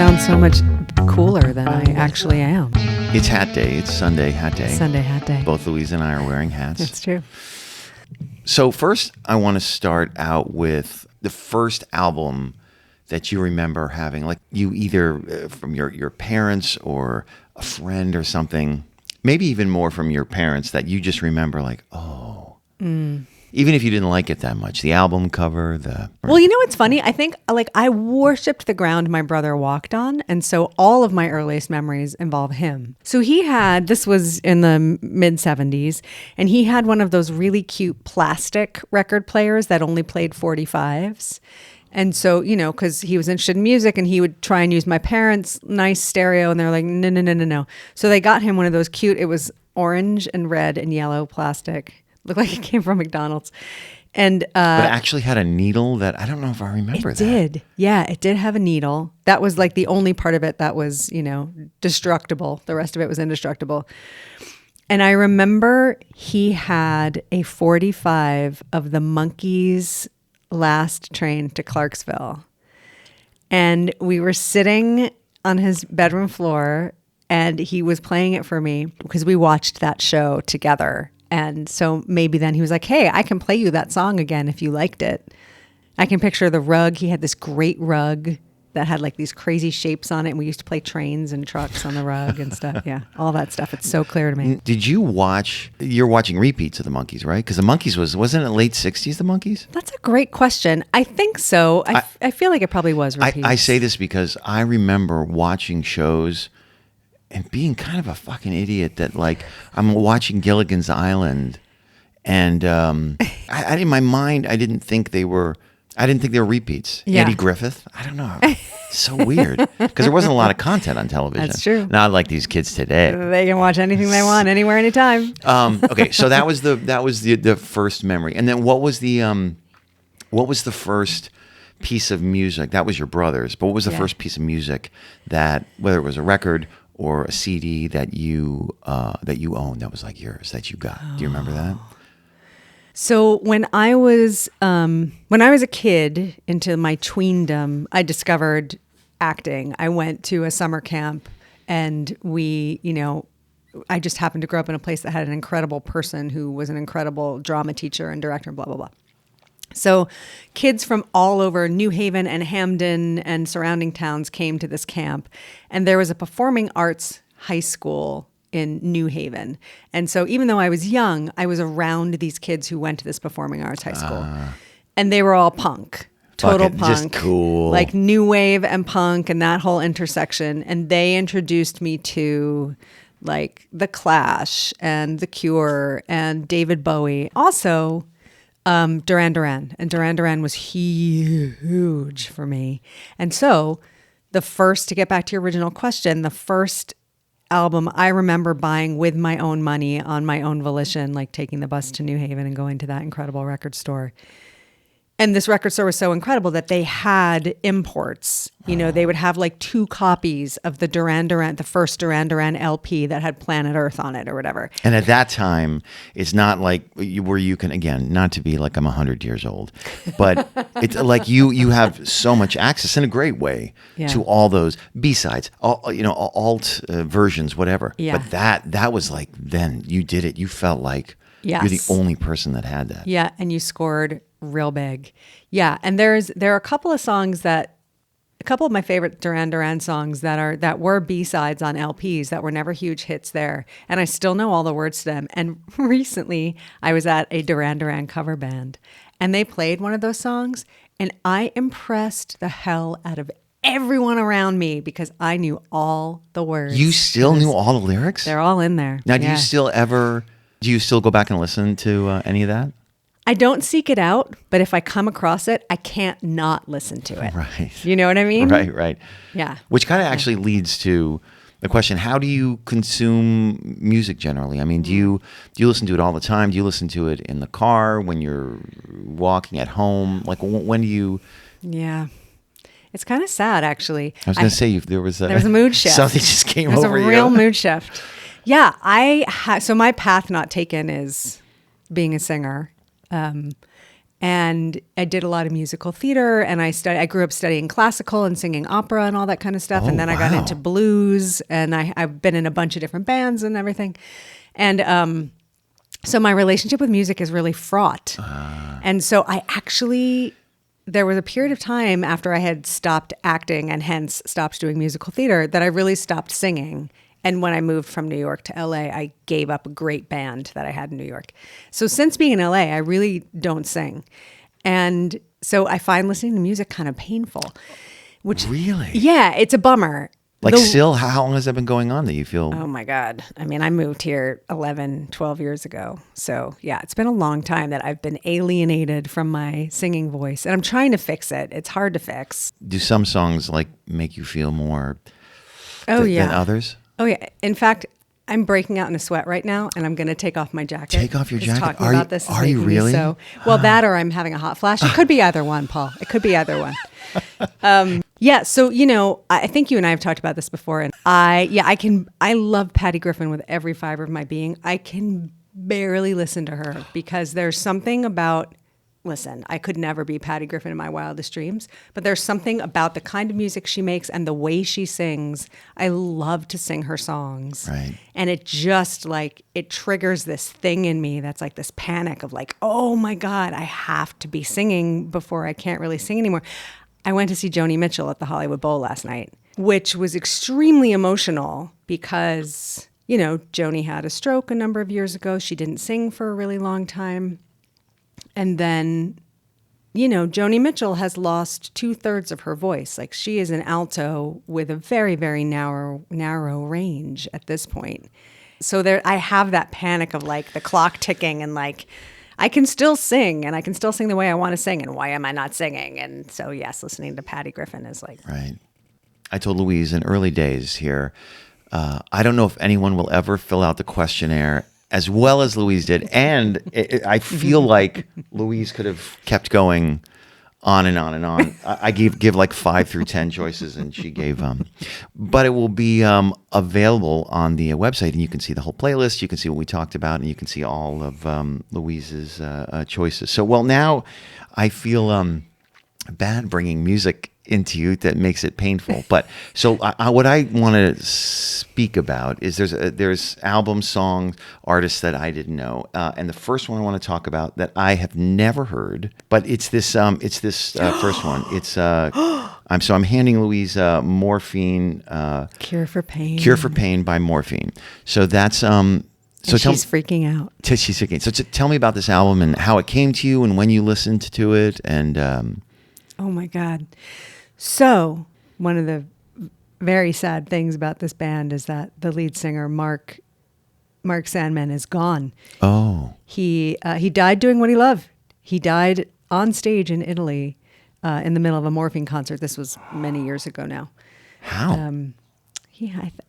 sound so much cooler than I actually am. It's hat day. It's Sunday hat day. Sunday hat day. Both Louise and I are wearing hats. That's true. So first, I want to start out with the first album that you remember having, like you either from your parents or a friend or something, maybe even more from your parents, that you just remember like, oh. Even if you didn't like it that much, the album cover, Well, you know what's funny? I think I worshipped the ground my brother walked on. And so all of my earliest memories involve him. So this was in the mid 70s, and he had one of those really cute plastic record players that only played 45s. And so, because he was interested in music, and he would try and use my parents' nice stereo, and they're like, no. So they got him one of those cute, it was orange and red and yellow plastic. Looked like it came from McDonald's. And but it actually had a needle that I don't know if I remember that. It did. Yeah, it did have a needle. That was like the only part of it that was, destructible. The rest of it was indestructible. And I remember he had a 45 of the Monkees' Last Train to Clarksville. And we were sitting on his bedroom floor, and he was playing it for me because we watched that show together. And so maybe then he was like, hey, I can play you that song again if you liked it. I can picture the rug. He had this great rug that had like these crazy shapes on it. And we used to play trains and trucks on the rug and stuff. Yeah, all that stuff. It's so clear to me. Did you you're watching repeats of the Monkees, right? Because the Monkees wasn't it late 60s, the Monkees? That's a great question. I think so. I feel like it probably was repeats. I say this because I remember watching shows and being kind of a fucking idiot that like I'm watching Gilligan's Island, and I in my mind I didn't think they were repeats. Yeah. Andy Griffith, I don't know, so weird because there wasn't a lot of content on television. That's true. Not like these kids today. They can watch anything they want, anywhere, anytime. Okay, so that was the first memory, and then what was the first piece of music? That was your brother's, but what was the first piece of music that, whether it was a record or a CD that you owned, that was like yours, that you got? Do you remember that? So when I was a kid into my tweendom, I discovered acting. I went to a summer camp, and I just happened to grow up in a place that had an incredible person who was an incredible drama teacher and director, blah, blah, blah. So kids from all over New Haven and Hamden and surrounding towns came to this camp. And there was a performing arts high school in New Haven. And so even though I was young, I was around these kids who went to this performing arts high school. And they were all punk. Total punk. Just cool. Like new wave and punk and that whole intersection. And they introduced me to like The Clash and The Cure and David Bowie. Also, Duran Duran. And Duran Duran was huge for me. And so to get back to your original question, the first album I remember buying with my own money on my own volition, like taking the bus to New Haven and going to that incredible record store. And this record store was so incredible that they had imports. They would have like 2 copies of the first Duran Duran LP that had Planet Earth on it or whatever. And at that time, it's not like where you can, again, not to be like I'm 100 years old, but it's like you have so much access in a great way to all those B-sides, alt versions, whatever. Yeah. But that was like, then you did it. You felt like you're the only person that had that. Yeah, and you scored real big. Yeah, and there are a couple of songs a couple of my favorite Duran Duran songs that were B-sides on LPs that were never huge hits there, and I still know all the words to them. And recently I was at a Duran Duran cover band, and they played one of those songs, and I impressed the hell out of everyone around me because I knew all the words. You still knew all the lyrics? They're all in there. Now, do you still go back and listen to any of that? I don't seek it out, but if I come across it, I can't not listen to it. Right. You know what I mean? Right. Yeah. Which kind of actually leads to the question, how do you consume music generally? I mean, do you listen to it all the time? Do you listen to it in the car, when you're walking at home? Like, when do you... Yeah. It's kind of sad, actually. I was going to say, there was a mood shift. Something just came over you. There's a real mood shift. Yeah. So my path not taken is being a singer. And I did a lot of musical theater, and I grew up studying classical and singing opera and all that kind of stuff. Oh, And then I got wow. into blues, and I've been in a bunch of different bands and everything. And so my relationship with music is really fraught. And so there was a period of time after I had stopped acting and hence stopped doing musical theater that I really stopped singing. And when I moved from New York to LA, I gave up a great band that I had in New York. So since being in LA, I really don't sing. And so I find listening to music kind of painful, which Really? yeah, it's a bummer. Like still, how long has that been going on that you feel? Oh my God. I mean, I moved here 11, 12 years ago. So yeah, it's been a long time that I've been alienated from my singing voice, and I'm trying to fix it. It's hard to fix. Do some songs like make you feel more Yeah. than others? Oh yeah. In fact, I'm breaking out in a sweat right now, and I'm going to take off my jacket. Take off your Just jacket? Talking about this is Are you making me really? So well, that or I'm having a hot flash. It could be either one, Paul. It could be either one. Yeah. So I think you and I have talked about this before, and I love Patty Griffin with every fiber of my being. I can barely listen to her because there's something about. Listen, I could never be Patty Griffin in my wildest dreams, but there's something about the kind of music she makes and the way she sings. I love to sing her songs. Right. And it just it triggers this thing in me that's like this panic of like, oh my God, I have to be singing before I can't really sing anymore. I went to see Joni Mitchell at the Hollywood Bowl last night, which was extremely emotional because, Joni had a stroke a number of years ago. She didn't sing for a really long time. And then, Joni Mitchell has lost 2/3 of her voice. Like she is an alto with a very, very narrow range at this point. So I have that panic of like the clock ticking and like, I can still sing and I can still sing the way I want to sing. And why am I not singing? And so, yes, listening to Patty Griffin is like. Right. I told Louise in early days here, I don't know if anyone will ever fill out the questionnaire as well as Louise did. And I feel like Louise could have kept going on and on and on. I give like 5 through 10 choices, and she gave but it will be available on the website, and you can see the whole playlist. You can see what we talked about, and you can see all of Louise's choices. So, well, now I feel bad bringing music into you that makes it painful. But so what I want to speak about is there's album, songs, artists that I didn't know, and the first one I want to talk about that I have never heard, but it's this first one. It's I'm handing Louise Morphine. Cure for Pain. Cure for Pain by Morphine. So that's So she's freaking out. She's freaking. So tell me about this album and how it came to you and when you listened to it and. Oh my God. So one of the very sad things about this band is that the lead singer, Mark Sandman, is gone. Oh. He died doing what he loved. He died on stage in Italy in the middle of a Morphine concert. This was many years ago now. How?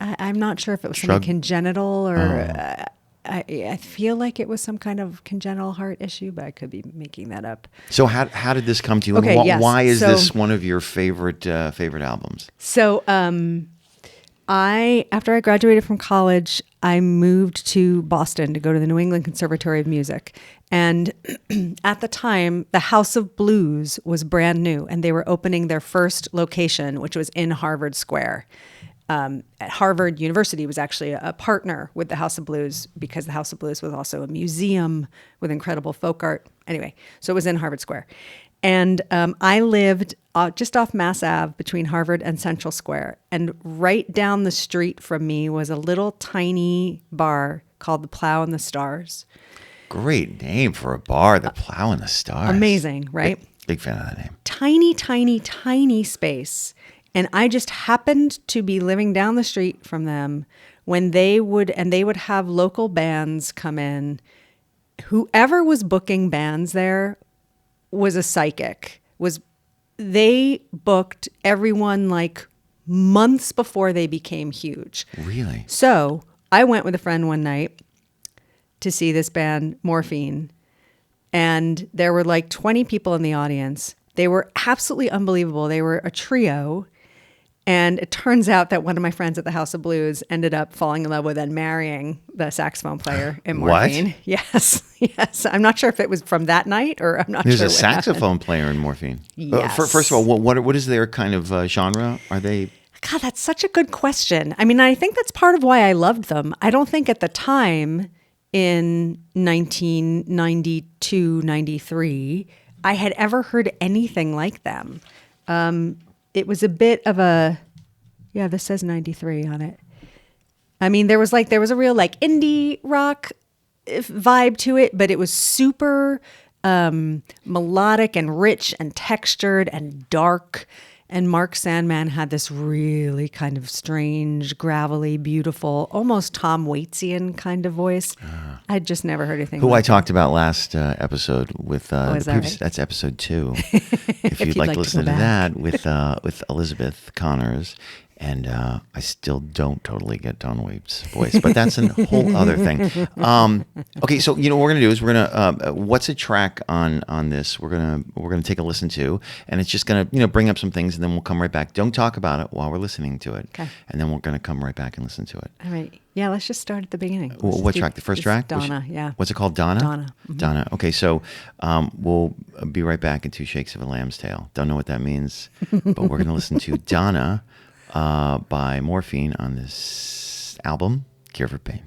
I'm not sure if it was something congenital or I feel like it was some kind of congenital heart issue, but I could be making that up. So how did this come to you? Okay, and yes. Why is So, this one of your favorite albums? So after I graduated from college, I moved to Boston to go to the New England Conservatory of Music. And at the time, the House of Blues was brand new, and they were opening their first location, which was in Harvard Square. At Harvard University was actually a partner with the House of Blues because the House of Blues was also a museum with incredible folk art. Anyway, so it was in Harvard Square. And I lived just off Mass Ave between Harvard and Central Square. And right down the street from me was a little tiny bar called the Plow and the Stars. Great name for a bar, the Plow and the Stars. Amazing, right? Big fan of that name. Tiny, tiny, tiny space. And I just happened to be living down the street from them when they would have local bands come in. Whoever was booking bands there was a psychic. They booked everyone like months before they became huge. Really? So I went with a friend one night to see this band, Morphine, and there were like 20 people in the audience. They were absolutely unbelievable. They were a trio. And it turns out that one of my friends at the House of Blues ended up falling in love with and marrying the saxophone player in Morphine. What? Yes, yes. I'm not sure if it was from that night or I'm not There's sure. a saxophone player in Morphine. Yes. First of all, what is their kind of genre? Are they? God, that's such a good question. I mean, I think that's part of why I loved them. I don't think at the time in 1992, 93, I had ever heard anything like them. It was a bit of a, yeah, this says 93 on it. I mean, there was a real like indie rock vibe to it, but it was super melodic and rich and textured and dark. And Mark Sandman had this really kind of strange, gravelly, beautiful, almost Tom Waitian kind of voice. I'd just never heard anything. Who like I talked about last episode with is that right? That's episode 2. If you'd like to listen to that with Elizabeth Connors. And I still don't totally get Don Waite's voice, but that's a whole other thing. Okay, so what we're gonna do is we're gonna what's a track on this? We're gonna take a listen to, and it's just gonna bring up some things, and then we'll come right back. Don't talk about it while we're listening to it, okay? And then we're gonna come right back and listen to it. All right, yeah. Let's just start at the beginning. What track? The first track? Donna. Yeah. What's it called? Donna. Donna. Mm-hmm. Donna. Okay, so we'll be right back in 2 Shakes of a Lamb's Tail. Don't know what that means, but we're gonna listen to Donna. By Morphine on this album, Cure for Pain.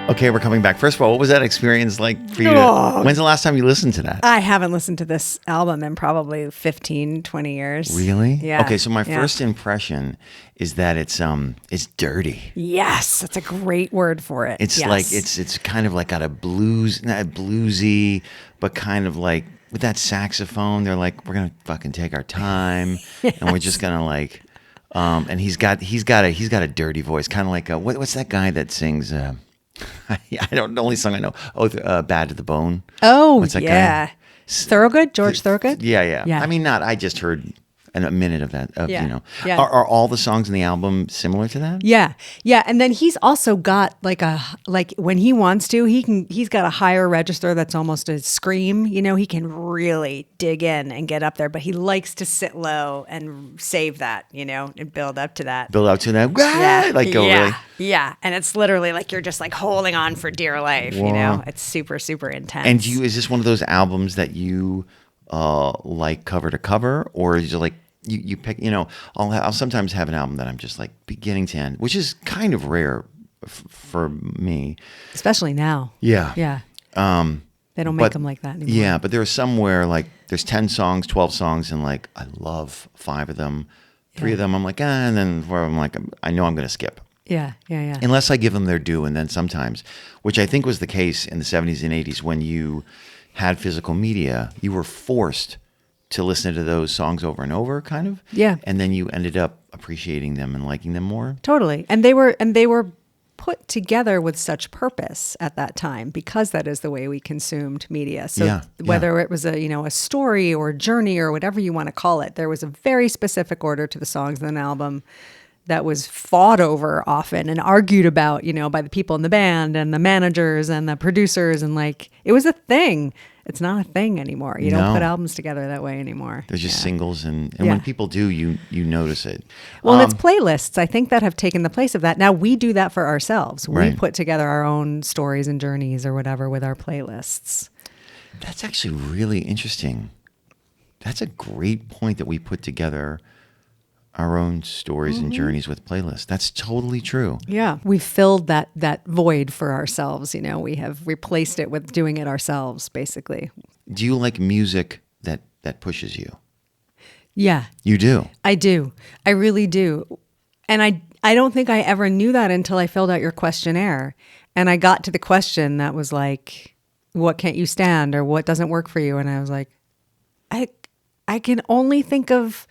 Okay, we're coming back. First of all, what was that experience like for you? When's the last time you listened to that? I haven't listened to this album in probably 15, 20 years. Really? Yeah. Okay, so my first impression is that it's dirty. Yes, that's a great word for it. It's like it's kind of like got a not bluesy, but kind of like with that saxophone, they're like, we're gonna fucking take our time, yes. And we're just gonna like, and he's got a dirty voice, kind of like what's that guy that sings? I don't. The only song I know. Bad to the Bone. Oh, what's that yeah. guy? Thorogood, George Thorogood. Yeah. I mean, I just heard a minute of that. Yeah. Are all the songs in the album similar to that? Yeah. And then he's also got like when he wants to, he's got a higher register that's almost a scream. He can really dig in and get up there, but he likes to sit low and save that. And build up to that. Yeah. Like go really. Yeah. And it's literally like you're just like holding on for dear life. Wow. It's super, super intense. And is this one of those albums that you like cover to cover, or is it like you pick? I'll sometimes have an album that I'm just like beginning to end, which is kind of rare for me, especially now. Yeah. They don't make them like that anymore. Yeah, but there's somewhere like there's 10 songs, 12 songs, and like I love 5 of them. 3 of them I'm like, and then 4 of them I'm like, I know I'm going to skip. Yeah. Unless I give them their due, and then sometimes, which I think was the case in the 70s and 80s when you had physical media, you were forced to listen to those songs over and over, kind of. Yeah. And then you ended up appreciating them and liking them more. Totally. And they were put together with such purpose at that time because that is the way we consumed media. So whether it was a story or a journey or whatever you want to call it, there was a very specific order to the songs in an album that was fought over often and argued about, by the people in the band and the managers and the producers, and like it was a thing. It's not a thing anymore. You don't put albums together that way anymore. There's just singles, and when people do, you notice it. Well, and it's playlists, I think, that have taken the place of that. Now we do that for ourselves. We Right. put together our own stories and journeys or whatever with our playlists. That's actually really interesting. That's a great point that we put together our own stories and journeys with playlists. That's totally true. Yeah. We filled that void for ourselves. We have replaced it with doing it ourselves, basically. Do you like music that pushes you? Yeah. You do? I do. I really do. And I don't think I ever knew that until I filled out your questionnaire. And I got to the question that was like, what can't you stand, or what doesn't work for you? And I was like, I can only think of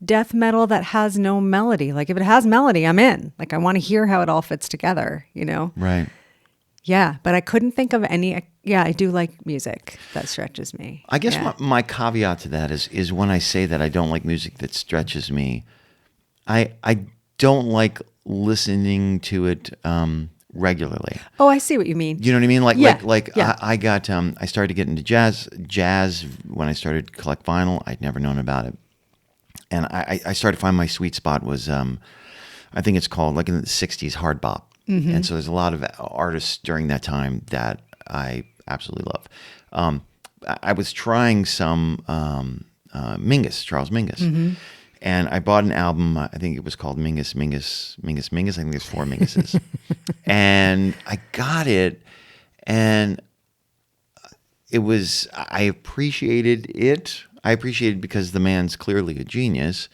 death metal that has no melody. Like if it has melody, I'm in. Like I want to hear how it all fits together, Right. Yeah, but I couldn't think of any. Yeah, I do like music that stretches me. I guess my caveat to that is when I say that I don't like music that stretches me, I don't like listening to it regularly. Oh, I see what you mean. You know what I mean? Yeah. I got I started to get into jazz when I started to collect vinyl. I'd never known about it. And I started to find my sweet spot was, I think it's called, like in the 60s, hard bop. And so there's a lot of artists during that time that I absolutely love. I was trying some Mingus, Charles Mingus. And I bought an album, I think it was called Mingus. I think there's 4 Minguses. And I got it, and I appreciated it. I appreciated it because the man's clearly a genius,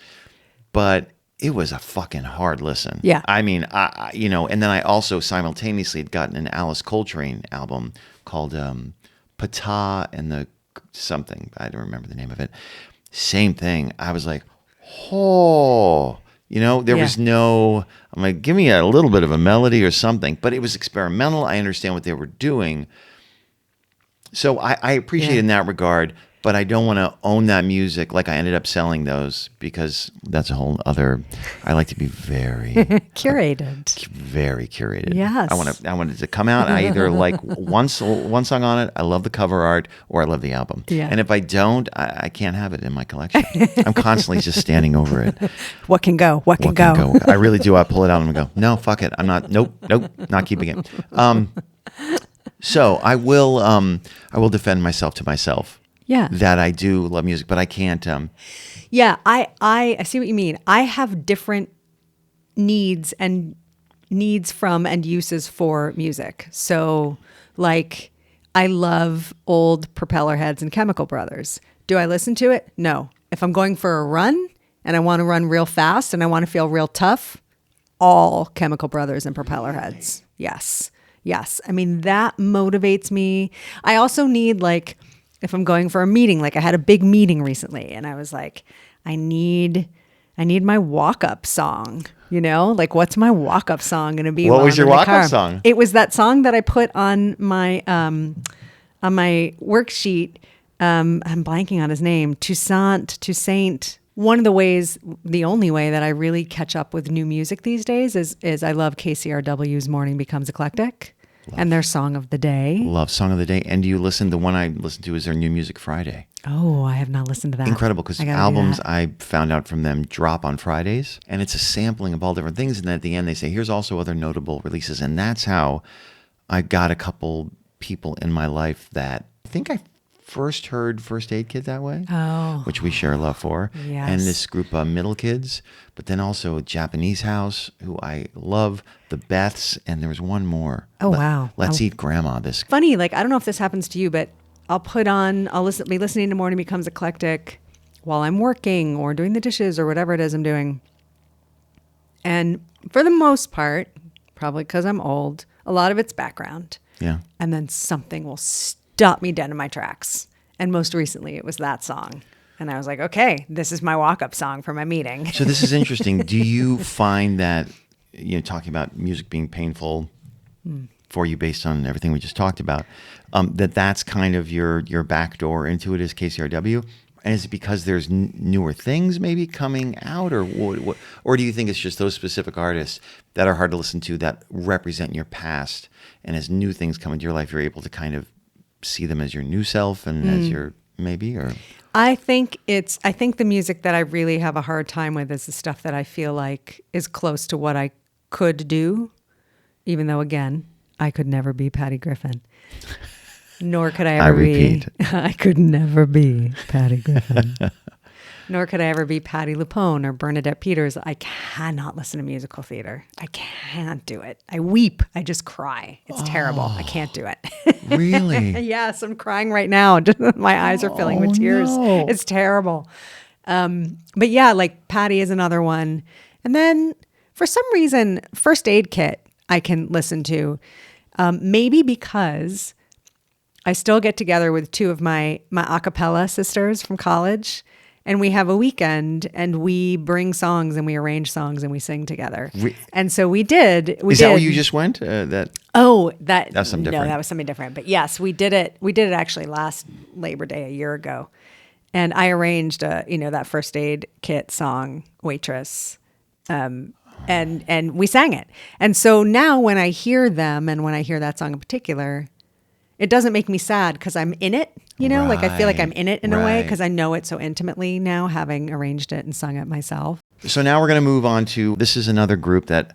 but it was a fucking hard listen. Yeah. I mean, and then I also simultaneously had gotten an Alice Coltrane album called Pata and the something. I don't remember the name of it. Same thing. I was like, oh, there was no, I'm like, give me a little bit of a melody or something, but it was experimental. I understand what they were doing. So I appreciate it in that regard, but I don't want to own that music like I ended up selling those, because that's a whole other, I like to be very curated. Very curated. Yes. I want it to come out. I either like one song on it, I love the cover art, or I love the album. Yeah. And if I don't, I can't have it in my collection. I'm constantly just standing over it. What can go? What can go? I really do. I pull it out and go, no, fuck it. I'm not, nope, not keeping it. So I will defend myself to myself. Yeah. That I do love music, but I can't. Yeah, I see what you mean. I have different needs from and uses for music. So, like, I love old Propeller Heads and Chemical Brothers. Do I listen to it? No. If I'm going for a run and I want to run real fast and I want to feel real tough, all Chemical Brothers and Propeller Heads. Yes. I mean, that motivates me. I also need, like, if I'm going for a meeting, like I had a big meeting recently and I was like, I need my walk-up song, like what's my walk-up song going to be? What was your walk-up song? It was that song that I put on my worksheet. I'm blanking on his name. Toussaint. One of the ways, the only way that I really catch up with new music these days is I love KCRW's Morning Becomes Eclectic. And their Song of the Day. Love Song of the Day. And do you listen? The one I listen to is their New Music Friday. Oh, I have not listened to that. Incredible, because albums I found out from them drop on Fridays. And it's a sampling of all different things. And then at the end they say, here's also other notable releases. And that's how I got a couple people in my life that I think I first heard First Aid Kit that way. Oh. Which we share love for. Yes. And this group of Middle Kids. But then also Japanese House, who I love, the Beths, and there was one more. Oh, wow. Let's Eat Grandma. This funny, like I don't know if this happens to you, but I'll be listening to Morning Becomes Eclectic while I'm working or doing the dishes or whatever it is I'm doing. And for the most part, probably because I'm old, a lot of it's background. Yeah. And then something will stop me dead in my tracks. And most recently it was that song. And I was like, okay, this is my walk-up song for my meeting. So this is interesting. Do you find that, talking about music being painful for you based on everything we just talked about, that's kind of your back door into it is KCRW? And is it because there's newer things maybe coming out, or what, or do you think it's just those specific artists that are hard to listen to that represent your past, and as new things come into your life, you're able to kind of see them as your new self and as your maybe, or... I think the music that I really have a hard time with is the stuff that I feel like is close to what I could do, even though, again, I could never be Patty Griffin. Nor could I ever be. I could never be Patty Griffin. Nor could I ever be Patti LuPone or Bernadette Peters. I cannot listen to musical theater. I can't do it. I weep. I just cry. It's terrible. I can't do it. Really? Yes, I'm crying right now. My eyes are filling with tears. No. It's terrible. But yeah, like Patty is another one. And then for some reason, First Aid Kit I can listen to. Maybe because I still get together with two of my a cappella sisters from college. And we have a weekend and we bring songs and we arrange songs and we sing together. And so we did. Is that where you just went? That's something different. No, that was something different. But yes, we did it. We did it actually last Labor Day a year ago. And I arranged, that First Aid Kit song, Waitress. And we sang it. And so now when I hear them and when I hear that song in particular, it doesn't make me sad because I'm in it. You know, like I feel like I'm Right, in it in a way right. because I know it so intimately now, having arranged it and sung it myself. So now we're going to move on to, this is another group that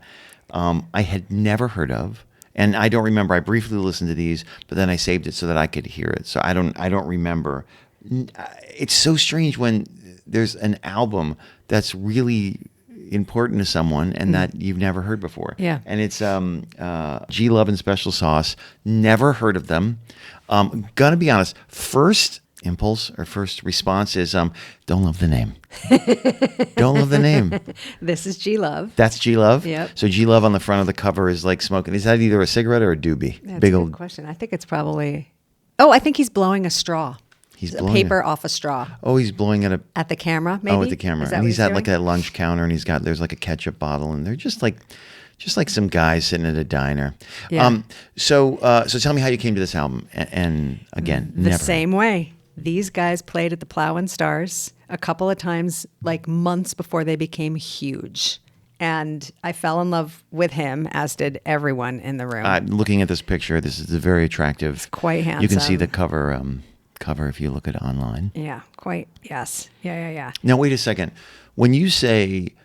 I had never heard of. And I don't remember. I briefly listened to these, but then I saved it so that I could hear it. So I don't remember. It's so strange when there's an album that's really important to someone and that you've never heard before. Yeah. And it's G Love and Special Sauce. Never heard of them. Gonna be honest. First impulse or first response is don't love the name. Don't love the name. This is G Love. That's G Love. Yep. So G Love on the front of the cover is like smoking. Is that either a cigarette or a doobie? That's Big a old. good question. I think it's probably. Oh, I think he's blowing a straw. He's a blowing paper off a straw Oh, he's blowing at a. at the camera. Maybe. Oh, at the camera, Is that and what he's at like doing? a lunch counter, and there's like a ketchup bottle, and they're just like some guys sitting at a diner. Yeah. So tell me how you came to this album, and again, The never. same way. These guys played at the Plow and Stars a couple of times, like months before they became huge. And I fell in love with him, as did everyone in the room. Looking at this picture, this is very attractive. quite You can see handsome. the cover if you look at it online. Yeah, quite. Yes. Yeah. Now wait a second. When you say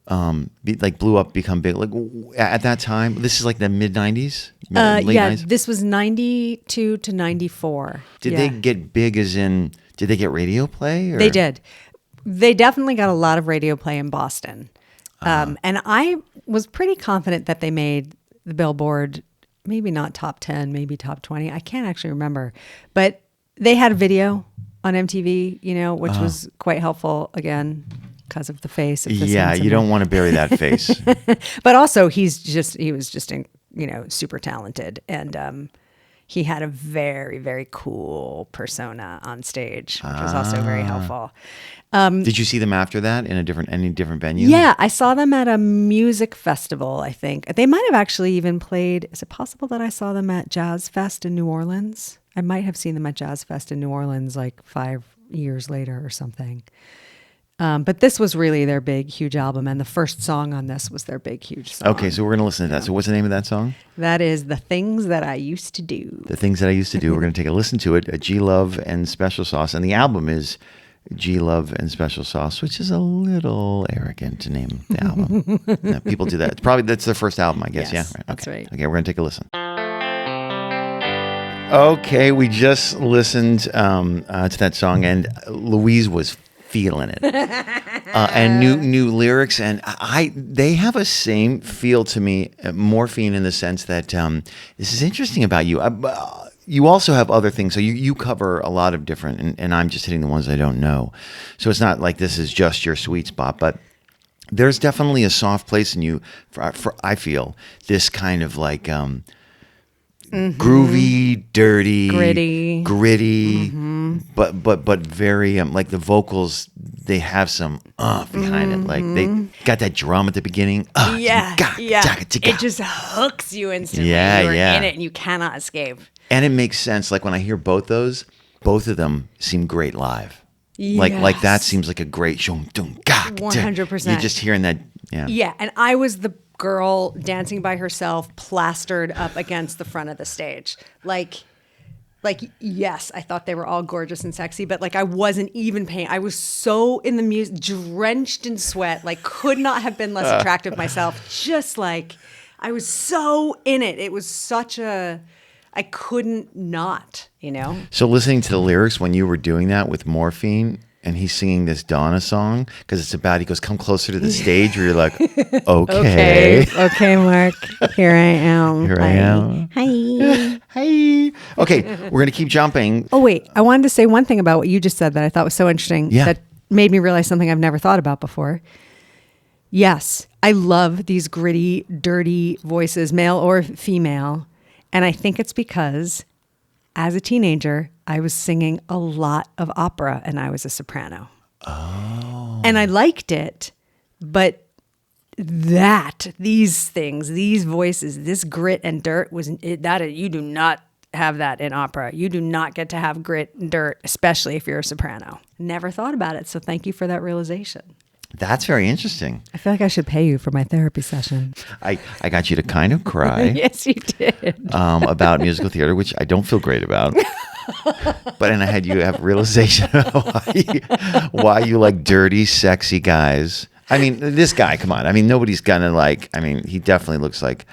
blew up, become big, like at that time, this is like the mid '90s, late Yeah, 90s. this was 92 to 94. Did Yeah. they get big? As in, did they get radio play? Or? They did. They definitely got a lot of radio play in Boston. And I was pretty confident that they made the Billboard, maybe not top 10, maybe top 20. I can't actually remember. But they had a video on MTV, which was quite helpful, again, because of the face of this Yeah, handsome you don't man. want to bury that face. But also, he was just, super talented. And he had a very, very cool persona on stage, which was also very helpful. Did you see them after that in any different venue? Yeah, I saw them at a music festival, I think. They might have actually even played. Is it possible that I saw them at Jazz Fest in New Orleans? I might have seen them at Jazz Fest in New Orleans like 5 years later or something. But this was really their big, huge album. And the first song on this was their big, huge song. Okay, so we're going to listen to that. So what's the name of that song? That is The Things That I Used to Do. The Things That I Used to Do. We're going to take a listen to it. G Love and Special Sauce. And the album is G Love and Special Sauce, which is a little arrogant to name the album. No, people do that. That's their first album, I guess. Yes, Yeah, right. that's Okay. right. Okay, we're going to take a listen. Okay, we just listened to that song, and Louise was feeling it, and new lyrics, and they have a same feel to me, Morphine, in the sense that this is interesting about you. You also have other things, so you cover a lot of different, and I'm just hitting the ones I don't know. So it's not like this is just your sweet spot, but there's definitely a soft place in you for I feel this kind of like groovy, dirty, gritty, but very like the vocals. They have some behind it, like they got that drum at the beginning. Yeah. It It just hooks you instantly. Yeah, You're yeah. in it and you cannot escape. And it makes sense. Like when I hear both of them seem great live. Like that Yes. seems like a great show. 100%. You're just hearing that. Yeah. Yeah, and I was the girl dancing by herself, plastered up against the front of the stage. Like yes, I thought they were all gorgeous and sexy, but like I wasn't even paying. I was so in the music, drenched in sweat, like could not have been less attractive myself. Just like I was so in it. It was such a, I couldn't not, So listening to the lyrics when you were doing that with Morphine, and he's singing this Donna song because it's about, he goes, come closer to the stage, where you're like, okay. Okay, Mark. Here I am. Here I am. Hi. Hey. Okay, we're going to keep jumping. Oh, wait. I wanted to say one thing about what you just said that I thought was so interesting. Yeah. That made me realize something I've never thought about before. Yes, I love these gritty, dirty voices, male or female. And I think it's because as a teenager, I was singing a lot of opera and I was a soprano. Oh. And I liked it, but these things, these voices, this grit and dirt you do not have that in opera. You do not get to have grit and dirt, especially if you're a soprano. Never thought about it. So thank you for that realization. That's very interesting. I feel like I should pay you for my therapy session. I got you to kind of cry Yes, you did. about musical theater, which I don't feel great about. But then I had you have realization of why you like dirty, sexy guys. I mean, this guy, come on. I mean, nobody's gonna like. I mean, he definitely looks like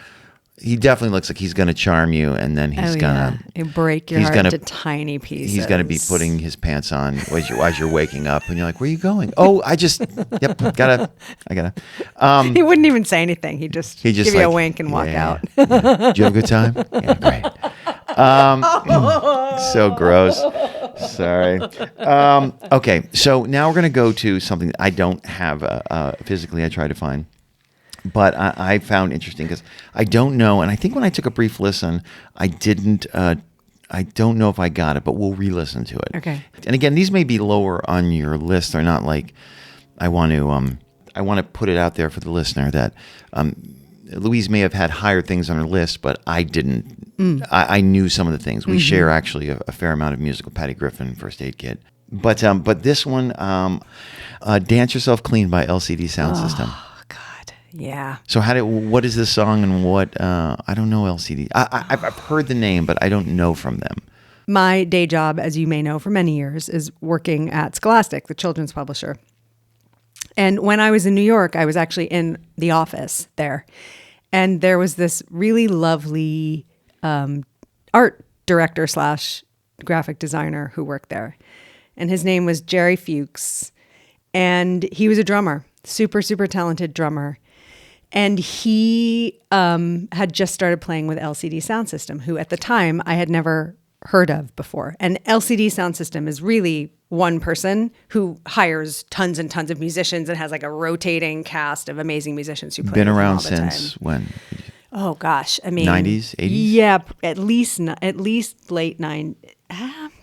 he's gonna charm you, and then he's gonna break your heart into tiny pieces. He's gonna be putting his pants on as you're waking up, and you're like, "Where are you going?" Oh, I gotta. He wouldn't even say anything. He just give you a wink and walk out. Yeah. Did you have a good time? Yeah, great. So gross. Sorry. Okay, so now we're gonna go to something that I don't have physically. I tried to find. But I found interesting because I don't know, and I think when I took a brief listen, I didn't. I don't know if I got it, but we'll re-listen to it. Okay. And again, these may be lower on your list. They're not like I want to put it out there for the listener that Louise may have had higher things on her list, but I didn't. I knew some of the things. We share actually a fair amount of musical. Patty Griffin, First Aid Kit. But this one, "Dance Yourself Clean" by LCD Sound System. Yeah. So what is this song and what, I don't know LCD. I've heard the name, but I don't know from them. My day job, as you may know for many years, is working at Scholastic, the children's publisher. And when I was in New York, I was actually in the office there. And there was this really lovely art director / graphic designer who worked there. And his name was Jerry Fuchs. And he was a drummer, super, super talented drummer. And he had just started playing with LCD Sound System, who at the time I had never heard of before. And LCD Sound System is really one person who hires tons and tons of musicians and has like a rotating cast of amazing musicians who play Been with him around all the since time. When? Oh gosh, I mean 90s, 80s? Yeah, at least late 90s.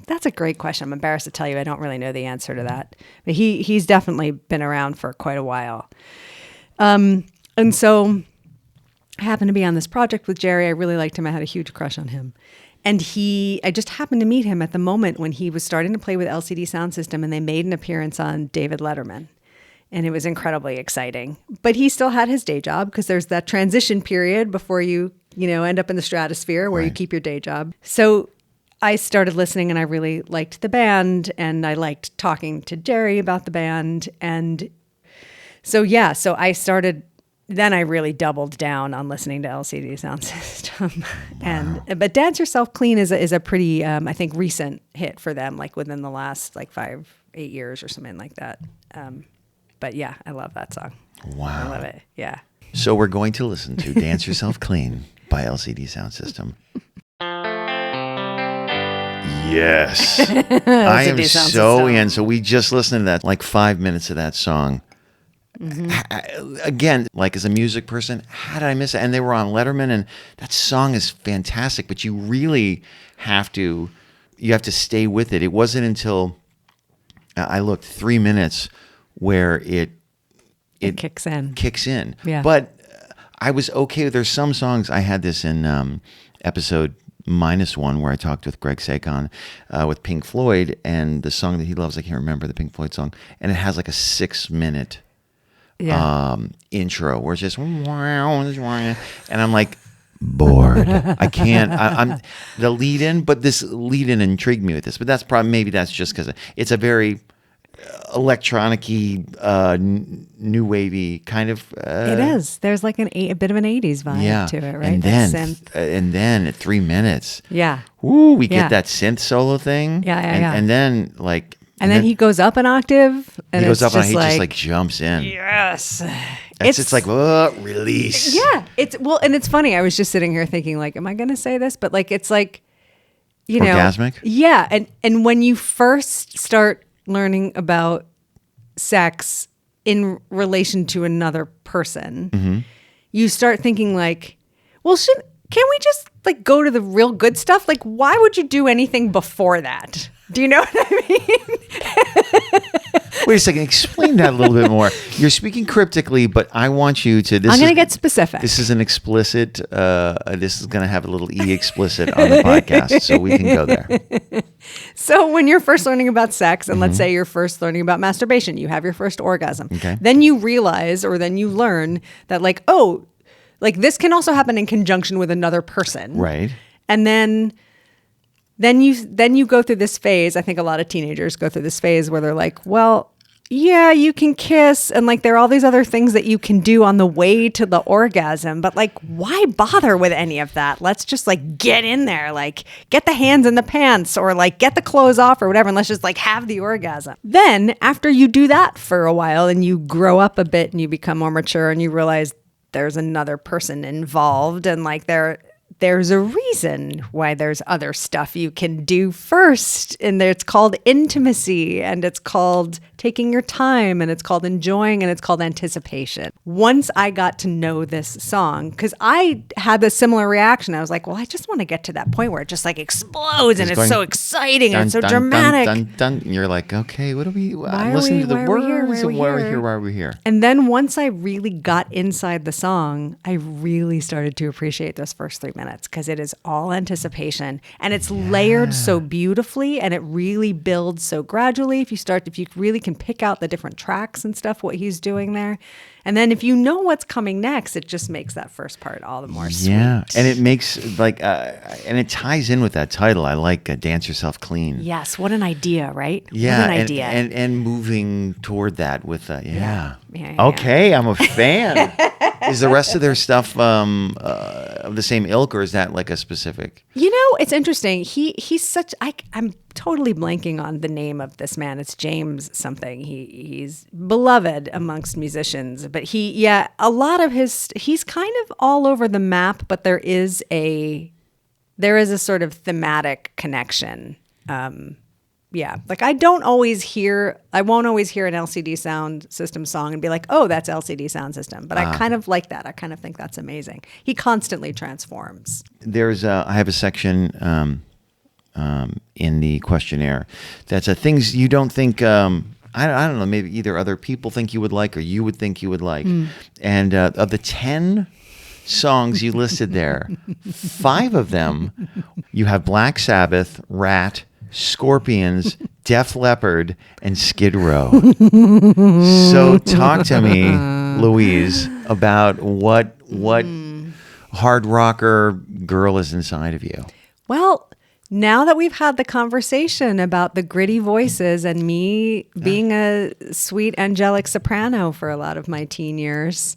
That's a great question. I'm embarrassed to tell you I don't really know the answer to that. But he's definitely been around for quite a while. And so I happened to be on this project with Jerry. I really liked him. I had a huge crush on him. And I just happened to meet him at the moment when he was starting to play with LCD Sound System, and they made an appearance on David Letterman. And it was incredibly exciting. But he still had his day job because there's that transition period before you end up in the stratosphere where you keep your day job. So I started listening and I really liked the band, and I liked talking to Jerry about the band. And so I started. Then I really doubled down on listening to LCD Sound System. But "Dance Yourself Clean" is a pretty, I think, recent hit for them, like within the last 5-8 years or something like that. But yeah, I love that song. Wow. I love it. Yeah. So we're going to listen to "Dance Yourself Clean" by LCD Sound System. Yes. I am so in. So we just listened to that, 5 minutes of that song. Mm-hmm. Again, as a music person, how did I miss it? And they were on Letterman, and that song is fantastic, but you really have to stay with it. It wasn't until I looked 3 minutes where it kicks in. Yeah. But I was okay. There's some songs, I had this in episode -1 where I talked with Greg Sakon with Pink Floyd, and the song that he loves, I can't remember the Pink Floyd song, and it has a 6-minute intro where it's just and I'm bored. I can't. I'm the lead in, but this lead in intrigued me with this. But that's maybe that's just because it's a very electronic-y, new wavy kind of. It is. There's a bit of an 80s vibe to it, right? And then at 3 minutes, we get that synth solo thing. And then And then he goes up an octave. And he goes up and he just jumps in. Yes. It's release. Yeah. And it's funny. I was just sitting here thinking am I going to say this? But it's orgasmic? Yeah. And when you first start learning about sex in relation to another person, you start thinking can we just go to the real good stuff? Why would you do anything before that? Do you know what I mean? Wait a second. Explain that a little bit more. You're speaking cryptically, but I want you to. I'm going to get specific. This is an explicit. This is going to have a little explicit on the podcast, so we can go there. So when you're first learning about sex, and let's say you're first learning about masturbation, you have your first orgasm. Okay. Then you realize, or then you learn that like, oh, like this can also happen in conjunction with another person. Right. And then you go through this phase. I think a lot of teenagers go through this phase where they're like, well, yeah, you can kiss, and like there are all these other things that you can do on the way to the orgasm, but like why bother with any of that? Let's just like get in there, like get the hands in the pants, or like get the clothes off or whatever, and let's just like have the orgasm. Then after you do that for a while and you grow up a bit and you become more mature and you realize there's another person involved, and like there's a reason why there's other stuff you can do first. And it's called intimacy, and it's called taking your time, and it's called enjoying, and it's called anticipation. Once I got to know this song, because I had a similar reaction. I was like, well, I just want to get to that point where it just like explodes and it's so exciting and it's so dramatic. Dun, dun, dun. And you're like, okay, what are we? I'm listening to the words. Why are we here? And then once I really got inside the song, I really started to appreciate those first 3 minutes, because it is all anticipation, and it's layered so beautifully, and it really builds so gradually. If you really can pick out the different tracks and stuff, what he's doing there. And then if you know what's coming next, it just makes that first part all the more sweet. Yeah, and it makes like, and it ties in with that title. I like Dance Yourself Clean. Yes, what an idea, right? Yeah, what an idea. And moving toward that with, Yeah, okay, I'm a fan. Is the rest of their stuff of the same ilk, or is that like a specific? You know, it's interesting. He's such. I'm totally blanking on the name of this man. It's James something. He's beloved amongst musicians, but a lot of he's kind of all over the map. But there is a sort of thematic connection. Like I won't always hear an LCD Sound System song and be like, oh, that's LCD Sound System. But I kind of like that. I kind of think that's amazing. He constantly transforms. I have a section in the questionnaire that's things you don't think, I don't know, maybe either other people think you would like or you would think you would like. And of the 10 songs you listed there, 5 of them, you have Black Sabbath, Rat, Scorpions, Def Leppard, and Skid Row. So talk to me, Louise, about what hard rocker girl is inside of you. Well, now that we've had the conversation about the gritty voices and me being a sweet angelic soprano for a lot of my teen years,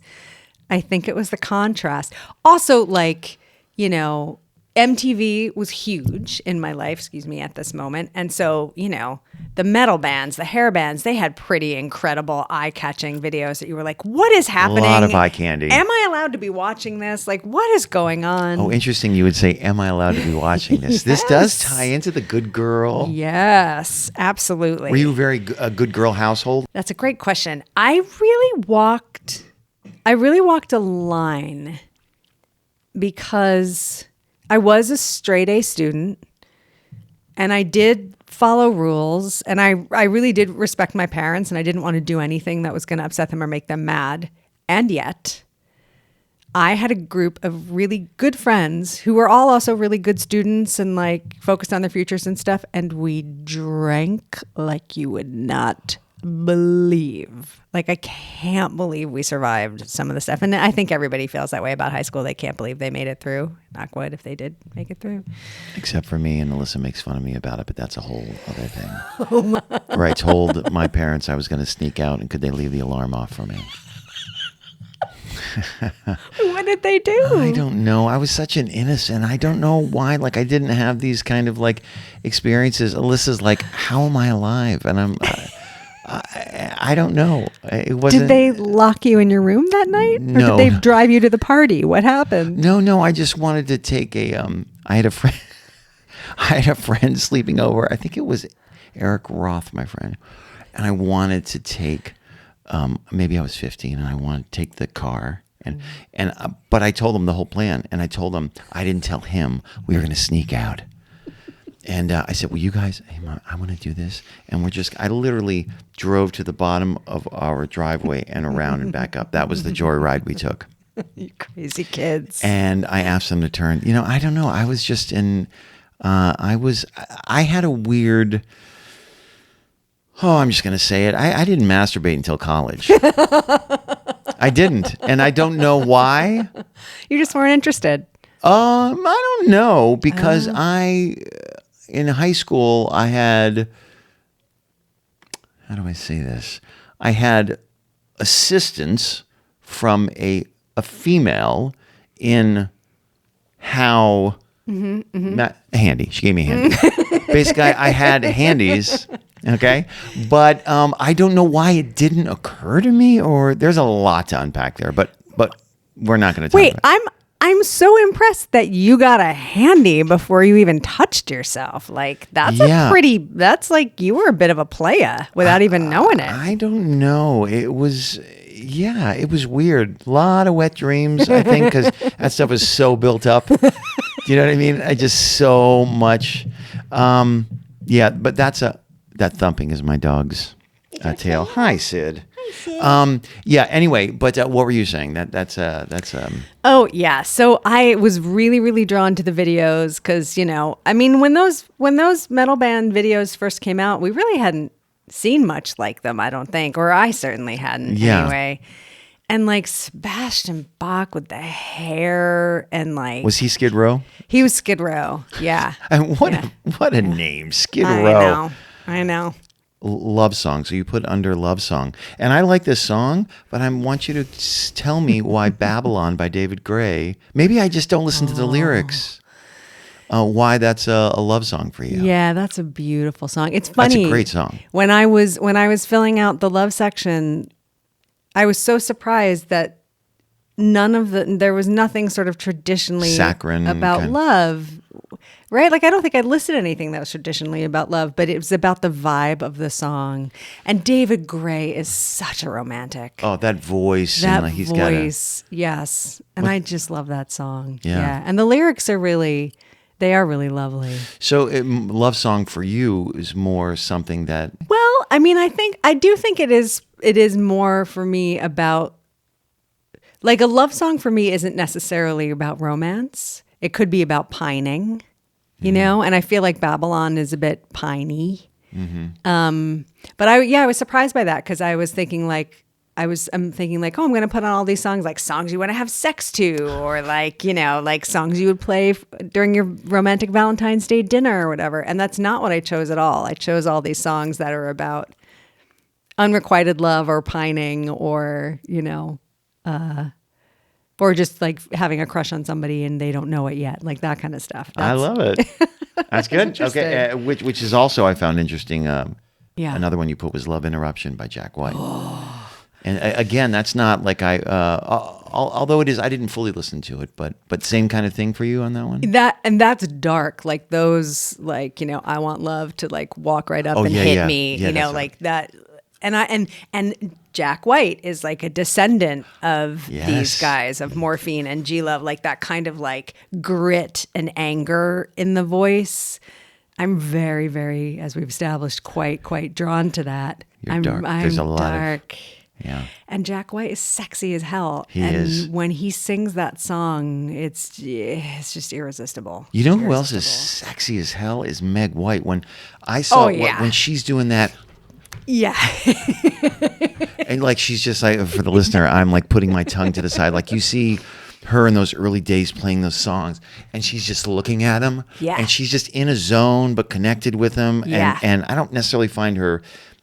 I think it was the contrast. Also, like, you know, MTV was huge in my life, at this moment. And so, you know, the metal bands, the hair bands, they had pretty incredible eye-catching videos that you were like, what is happening? A lot of eye candy. Am I allowed to be watching this? Like, what is going on? Oh, interesting. You would say, am I allowed to be watching this? This does tie into the good girl. Yes, absolutely. Were you a good girl household? That's a great question. I really walked a line because I was a straight A student, and I did follow rules, and I really did respect my parents, and I didn't want to do anything that was going to upset them or make them mad. And yet, I had a group of really good friends who were all also really good students and like focused on their futures and stuff, and we drank like you would not believe. Like, I can't believe we survived some of the stuff. And I think everybody feels that way about high school. They can't believe they made it through. Knock wood if they did make it through. Except for me, and Alyssa makes fun of me about it, but that's a whole other thing. Where I told my parents I was going to sneak out, and could they leave the alarm off for me? What did they do? I don't know. I was such an innocent. I don't know why. Like, I didn't have these kind of like experiences. Alyssa's like, how am I alive? And I'm... I don't know. It wasn't. Did they lock you in your room that night? No. Or did they drive you to the party? What happened? No. I just wanted to take I had a friend. I had a friend sleeping over. I think it was Eric Roth, my friend, and I wanted to take. Maybe I was 15, and I wanted to take the car, but I told him the whole plan, and I told him I didn't tell him we were going to sneak out. And I said, well, you guys, hey, Mom, I want to do this. And I literally drove to the bottom of our driveway and around and back up. That was the joyride we took. You crazy kids. And I asked them to turn. I don't know. I was just I had a weird, I'm just going to say it. I didn't masturbate until college. I didn't. And I don't know why. You just weren't interested. I don't know, because in high school, I had, how do I say this? I had assistance from a female in how, not handy. She gave me a handy. Basically, I had handies, okay? But I don't know why it didn't occur to me, or there's a lot to unpack there, but we're not going to talk Wait, about it. I'm so impressed that you got a handy before you even touched yourself. Like that's like you were a bit of a playa without even knowing it. I don't know. It was weird. A lot of wet dreams, I think, because that stuff is so built up. Do you know what I mean? I just so much. But that thumping is my dog's tail. Hi, Sid. Anyway, but what were you saying? That's Oh yeah. So I was really, really drawn to the videos because, when those metal band videos first came out, we really hadn't seen much like them, I don't think, or I certainly hadn't anyway. And like Sebastian Bach with the hair and like, was he Skid Row? He was Skid Row. Yeah. And what a name, Skid Row. I know. Love song. So you put under love song. And I like this song, but I want you to tell me why Babylon by David Gray. Maybe I just don't listen to the lyrics. Why that's a love song for you. Yeah, that's a beautiful song. It's funny. That's a great song. When I was filling out the love section, I was so surprised that there was nothing sort of traditionally saccharine about love. Right? Like, I don't think I'd listed anything that was traditionally about love, but it was about the vibe of the song. And David Gray is such a romantic. Oh, that voice. That and he's voice, yes. And I just love that song. Yeah. And the lyrics are really lovely. So love song for you is more something that... Well, I do think it is more for me about... Like, a love song for me isn't necessarily about romance. It could be about pining. And I feel like Babylon is a bit piney. Mm-hmm. But I was surprised by that because I was thinking I'm thinking like, oh, I'm going to put on all these songs, like songs you want to have sex to, or like, like songs you would play during your romantic Valentine's Day dinner or whatever. And that's not what I chose at all. I chose all these songs that are about unrequited love or pining or, or just like having a crush on somebody and they don't know it yet, like that kind of stuff. I love it. That's good. Okay, which is also I found interesting. Another one you put was "Love Interruption" by Jack White. Oh. And again, that's not like although it is, I didn't fully listen to it, but same kind of thing for you on that one. That's dark, like those, like I want love to like walk right up and hit me, like that. And Jack White is like a descendant of these guys, of Morphine and G-Love, like that kind of like grit and anger in the voice. I'm very, very, as we've established, quite drawn to that. You're dark. There's a lot dark. Yeah. And Jack White is sexy as hell. He is. When he sings that song, it's just irresistible. You know who else is sexy as hell is Meg White. When I saw when she's doing that. Yeah. And like she's just like, for the listener, I'm like putting my tongue to the side. Like you see her in those early days playing those songs and she's just looking at him. Yeah. And she's just in a zone but connected with him. Yeah. And I don't necessarily find her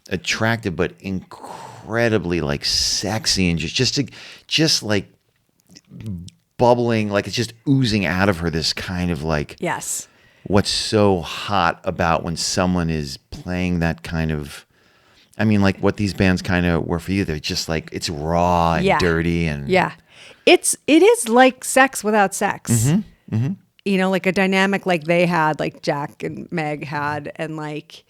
attractive, but incredibly like sexy and just like bubbling, like it's just oozing out of her this kind of like what's so hot about when someone is playing that kind of, I mean, like what these bands kind of were for you. They're just like, it's raw and dirty and it is like sex without sex. Mm-hmm. Mm-hmm. Like a dynamic like they had, like Jack and Meg had, and like,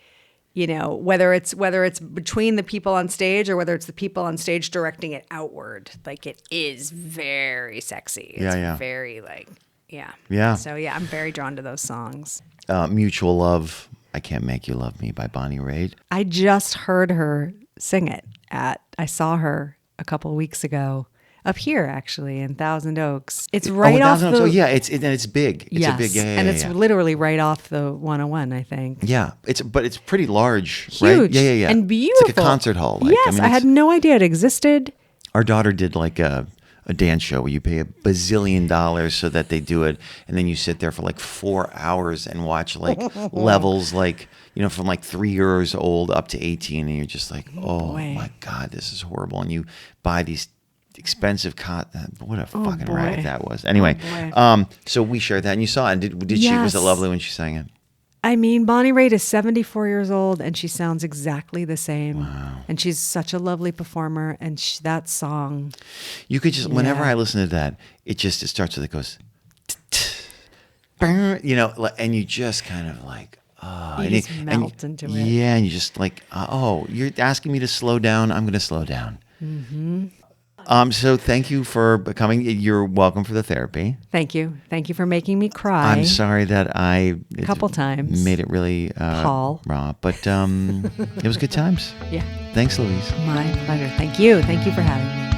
whether it's between the people on stage or whether it's the people on stage directing it outward, like it is very sexy. It's very like, yeah. So I'm very drawn to those songs. Mutual Love, I Can't Make You Love Me by Bonnie Raitt. I just heard her sing it I saw her a couple weeks ago up here, actually, in Thousand Oaks. It's right off Thousand Oaks. Oh, yeah, it's big. It's yes, a big, and it's literally right off the 101, I think. Yeah, but it's pretty large, Huge, right? Yeah. and beautiful. It's like a concert hall. Yes, I had no idea it existed. Our daughter did like a dance show where you pay $1 bazillion so that they do it, and then you sit there for like 4 hours and watch like levels like, from like 3 years old up to 18, and you're just like, oh my God, this is horrible. And you buy these expensive what a fucking ride that was. Anyway, so we shared that, and you saw it. Did she? Was it lovely when she sang it? I mean, Bonnie Raitt is 74 years old, and she sounds exactly the same. Wow. And she's such a lovely performer. And that song, you could just whenever I listen to that, it starts with, it goes, and you just kind of like, you just melt into it. Yeah, and you just like, you're asking me to slow down. I'm going to slow down. Mm-hmm. So thank you for coming. You're welcome for the therapy. Thank you. Thank you for making me cry. I'm sorry that a couple times made it really Paul. raw, but it was good times. Yeah. Thanks, Louise. My pleasure. Thank you. Thank you for having me.